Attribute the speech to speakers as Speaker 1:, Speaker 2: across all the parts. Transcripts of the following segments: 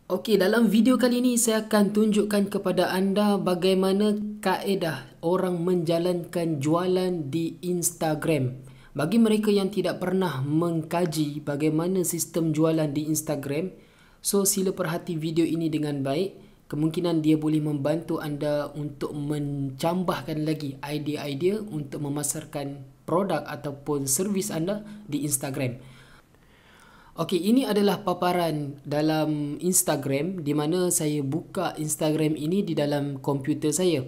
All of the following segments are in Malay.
Speaker 1: Okey, dalam video kali ini saya akan tunjukkan kepada anda bagaimana kaedah orang menjalankan jualan di Instagram. Bagi mereka yang tidak pernah mengkaji bagaimana sistem jualan di Instagram, so sila perhati video ini dengan baik. Kemungkinan dia boleh membantu anda untuk mencambahkan lagi idea-idea untuk memasarkan produk ataupun servis anda di Instagram. Okey, ini adalah paparan dalam Instagram di mana saya buka Instagram ini di dalam komputer saya.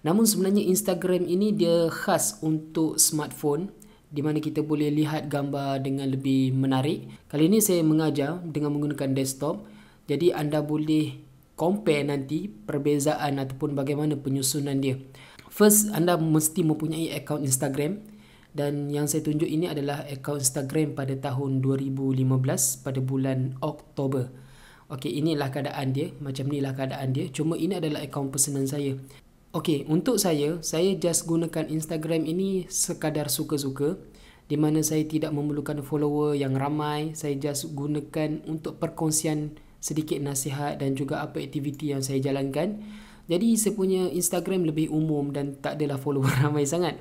Speaker 1: Namun sebenarnya Instagram ini dia khas untuk smartphone di mana kita boleh lihat gambar dengan lebih menarik. Kali ini saya mengajar dengan menggunakan desktop. Jadi anda boleh compare nanti perbezaan ataupun bagaimana penyusunan dia. First, anda mesti mempunyai akaun Instagram. Dan yang saya tunjuk ini adalah akaun Instagram pada tahun 2015 pada bulan Oktober. Okey, inilah keadaan dia. Macam inilah keadaan dia. Cuma ini adalah akaun personal saya. Okey, untuk saya just gunakan Instagram ini sekadar suka-suka. Di mana saya tidak memerlukan follower yang ramai. Saya just gunakan untuk perkongsian sedikit nasihat dan juga apa aktiviti yang saya jalankan. Jadi saya punya Instagram lebih umum dan tak adalah follower ramai sangat.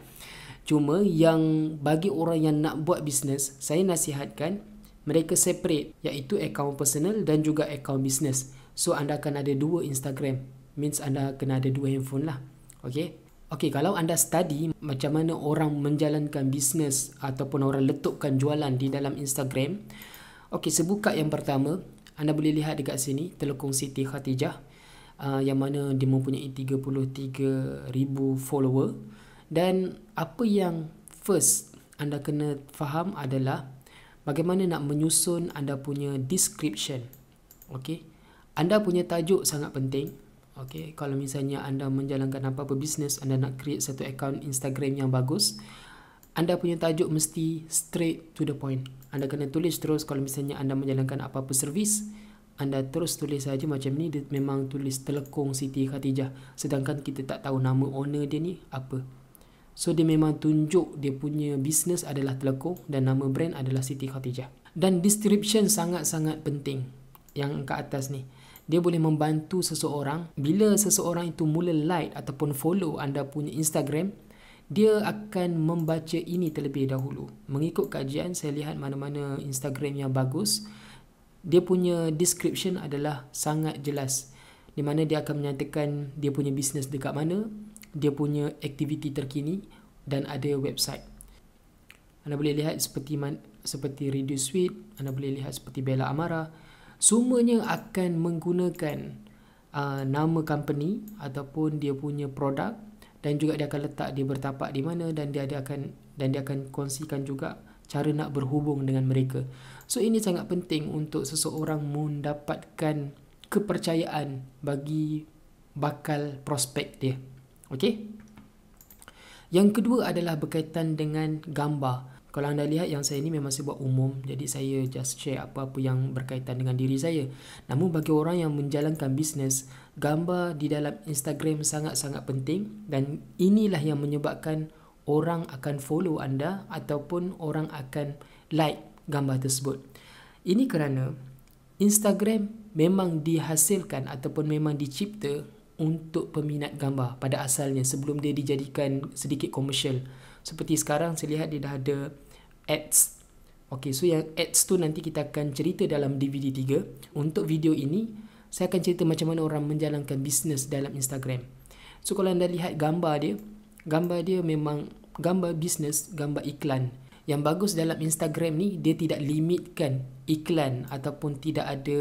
Speaker 1: Cuma yang bagi orang yang nak buat bisnes, saya nasihatkan mereka separate, iaitu akaun personal dan juga akaun bisnes. So anda akan ada dua Instagram. Means anda kena ada dua handphone lah. Okay? Okay, kalau anda study macam mana orang menjalankan bisnes ataupun orang letukkan jualan di dalam Instagram. Okay, saya buka yang pertama. Anda boleh lihat dekat sini, Telekong Siti Khatijah. Yang mana dia mempunyai 33,000 follower. Dan apa yang first anda kena faham adalah bagaimana nak menyusun anda punya description. Okey. Anda punya tajuk sangat penting. Okey, kalau misalnya anda menjalankan apa-apa bisnes, anda nak create satu akaun Instagram yang bagus, anda punya tajuk mesti straight to the point. Anda kena tulis terus kalau misalnya anda menjalankan apa-apa servis, anda terus tulis saja macam ni, dia memang tulis Telekong Siti Khatijah. Sedangkan kita tak tahu nama owner dia ni apa. So dia memang tunjuk dia punya bisnes adalah Telekong dan nama brand adalah Siti Khatijah. Dan description sangat-sangat penting yang ke atas ni. Dia boleh membantu seseorang bila seseorang itu mula like ataupun follow anda punya Instagram, dia akan membaca ini terlebih dahulu. Mengikut kajian saya lihat mana-mana Instagram yang bagus, dia punya description adalah sangat jelas. Di mana dia akan menyatakan dia punya bisnes dekat mana, dia punya aktiviti terkini dan ada website. Anda boleh lihat seperti Radio Suite, anda boleh lihat seperti Bella Amara. Semuanya akan menggunakan nama company ataupun dia punya produk dan juga dia akan letak dia bertapak di mana dan dia akan kongsikan juga cara nak berhubung dengan mereka. So ini sangat penting untuk seseorang mendapatkan kepercayaan bagi bakal prospek dia. Okey. Yang kedua adalah berkaitan dengan gambar. Kalau anda lihat yang saya ni memang saya buat umum, jadi saya just share apa-apa yang berkaitan dengan diri saya. Namun bagi orang yang menjalankan bisnes, gambar di dalam Instagram sangat-sangat penting dan inilah yang menyebabkan orang akan follow anda ataupun orang akan like gambar tersebut. Ini kerana Instagram memang dihasilkan ataupun memang dicipta untuk peminat gambar pada asalnya sebelum dia dijadikan sedikit komersial. Seperti sekarang saya lihat dia dah ada ads. Okey, so yang ads tu nanti kita akan cerita dalam DVD 3. Untuk video ini saya akan cerita macam mana orang menjalankan bisnes dalam Instagram. So kalau anda lihat gambar dia memang gambar bisnes, gambar iklan. Yang bagus dalam Instagram ni dia tidak limitkan iklan ataupun tidak ada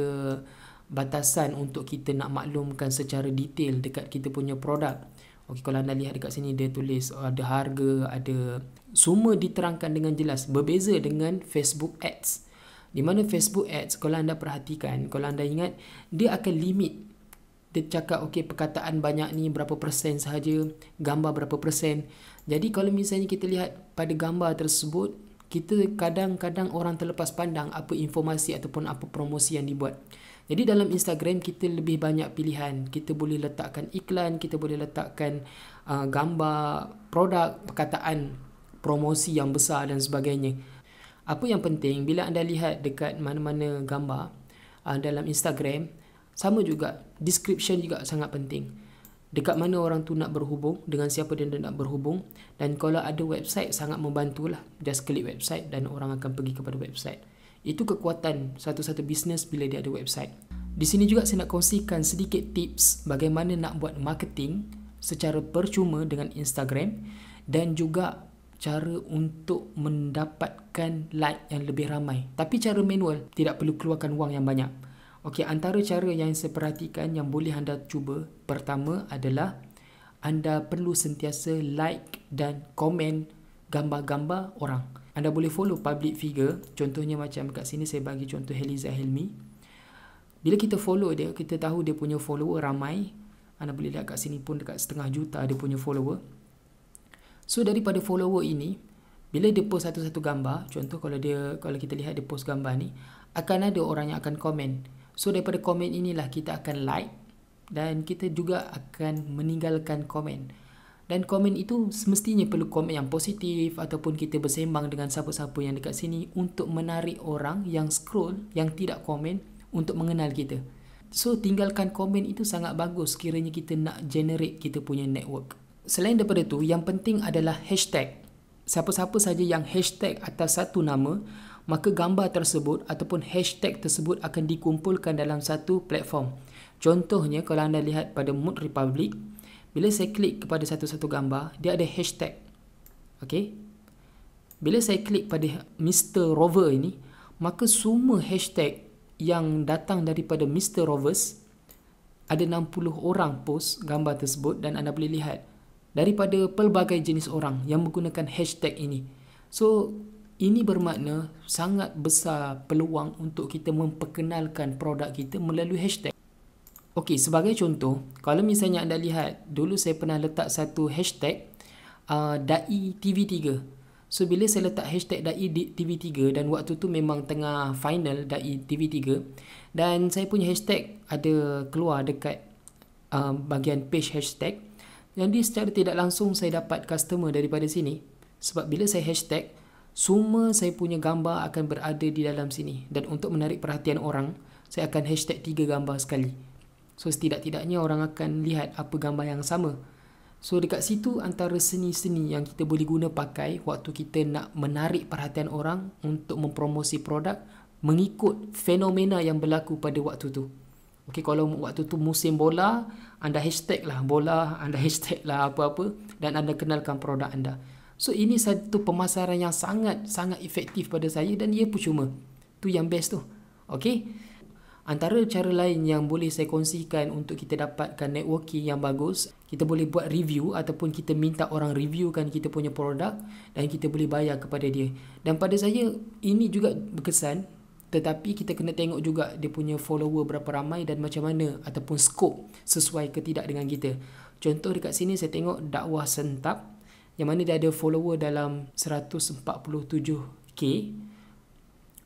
Speaker 1: batasan untuk kita nak maklumkan secara detail dekat kita punya produk. Okey, kalau anda lihat dekat sini dia tulis ada harga, ada semua diterangkan dengan jelas. Berbeza dengan Facebook Ads. Di mana Facebook Ads kalau anda perhatikan, kalau anda ingat, dia akan limit. Dia cakap okey perkataan banyak ni berapa persen sahaja, gambar berapa persen. Jadi kalau misalnya kita lihat pada gambar tersebut, kita kadang-kadang orang terlepas pandang apa informasi ataupun apa promosi yang dibuat. Jadi dalam Instagram kita lebih banyak pilihan. Kita boleh letakkan iklan, kita boleh letakkan gambar, produk, perkataan, promosi yang besar dan sebagainya. Apa yang penting bila anda lihat dekat mana-mana gambar dalam Instagram, Sama juga, description juga sangat penting. Dekat mana orang tu nak berhubung, dengan siapa dia nak berhubung. Dan kalau ada website, sangat membantulah. Just klik website dan orang akan pergi kepada website. Itu kekuatan satu-satu bisnes bila dia ada website. Di sini juga saya nak kongsikan sedikit tips bagaimana nak buat marketing secara percuma dengan Instagram, dan juga cara untuk mendapatkan like yang lebih ramai. Tapi cara manual, tidak perlu keluarkan wang yang banyak. Okey, antara cara yang saya perhatikan yang boleh anda cuba, pertama adalah anda perlu sentiasa like dan komen gambar-gambar orang. Anda boleh follow public figure, contohnya macam kat sini saya bagi contoh Heliza Helmi. Bila kita follow dia, kita tahu dia punya follower ramai. Anda boleh lihat kat sini pun dekat 500,000 juta dia punya follower. So daripada follower ini, bila dia post satu-satu gambar, contoh kalau kita lihat dia post gambar ni, akan ada orang yang akan komen. So daripada komen inilah kita akan like, dan kita juga akan meninggalkan komen. Dan komen itu semestinya perlu komen yang positif, ataupun kita bersembang dengan siapa-siapa yang dekat sini untuk menarik orang yang scroll, yang tidak komen, untuk mengenal kita. So tinggalkan komen itu sangat bagus kiranya kita nak generate kita punya network. Selain daripada tu, yang penting adalah hashtag. Siapa-siapa saja yang hashtag atas satu nama, maka gambar tersebut ataupun hashtag tersebut akan dikumpulkan dalam satu platform. Contohnya kalau anda lihat pada Mood Republic, bila saya klik kepada satu-satu gambar, dia ada hashtag. Okey. Bila saya klik pada Mr. Rover ini, maka semua hashtag yang datang daripada Mr. Rovers, ada 60 orang post gambar tersebut, dan anda boleh lihat daripada pelbagai jenis orang yang menggunakan hashtag ini. So, ini bermakna sangat besar peluang untuk kita memperkenalkan produk kita melalui hashtag. Okey, sebagai contoh, kalau misalnya anda lihat, dulu saya pernah letak satu hashtag Dai TV3. So, bila saya letak hashtag Dai TV3, dan waktu tu memang tengah final Dai TV3, dan saya punya hashtag ada keluar dekat bahagian page hashtag. Jadi secara tidak langsung saya dapat customer daripada sini. Sebab bila saya hashtag, semua saya punya gambar akan berada di dalam sini. Dan untuk menarik perhatian orang, saya akan hashtag 3 gambar sekali. So setidak-tidaknya orang akan lihat apa gambar yang sama. So dekat situ antara seni-seni yang kita boleh guna pakai waktu kita nak menarik perhatian orang untuk mempromosi produk, mengikut fenomena yang berlaku pada waktu tu. Okey, kalau waktu tu musim bola, anda hashtag lah bola, anda hashtag lah apa-apa, dan anda kenalkan produk anda. So ini satu pemasaran yang sangat efektif pada saya, dan ia percuma. Tu yang best tu. Okey. Antara cara lain yang boleh saya kongsikan untuk kita dapatkan networking yang bagus, kita boleh buat review ataupun kita minta orang reviewkan kita punya produk, dan kita boleh bayar kepada dia. Dan pada saya ini juga berkesan. Tetapi kita kena tengok juga dia punya follower berapa ramai dan macam mana, ataupun scope sesuai ke tidak dengan kita. Contoh dekat sini saya tengok Dakwah Sentap, yang mana dia ada follower dalam 147k,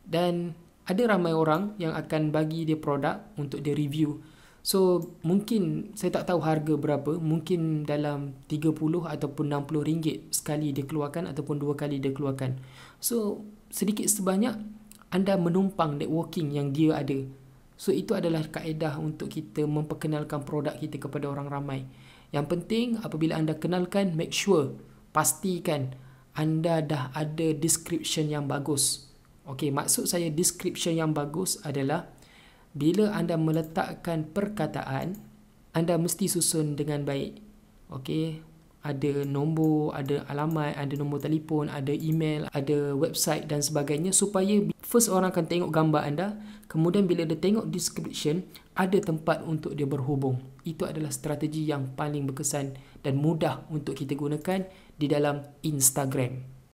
Speaker 1: dan ada ramai orang yang akan bagi dia produk untuk dia review. So mungkin saya tak tahu harga berapa, mungkin dalam 30 ataupun 60 ringgit sekali dia keluarkan, ataupun 2 kali dia keluarkan. So sedikit sebanyak anda menumpang networking yang dia ada. So itu adalah kaedah untuk kita memperkenalkan produk kita kepada orang ramai. Yang penting apabila anda kenalkan, make sure, pastikan anda dah ada description yang bagus. Okey, maksud saya description yang bagus adalah bila anda meletakkan perkataan, anda mesti susun dengan baik. Okey, ada nombor, ada alamat, ada nombor telefon, ada email, ada website dan sebagainya, supaya first orang akan tengok gambar anda, kemudian bila dia tengok description, ada tempat untuk dia berhubung. Itu adalah strategi yang paling berkesan dan mudah untuk kita gunakan di dalam Instagram.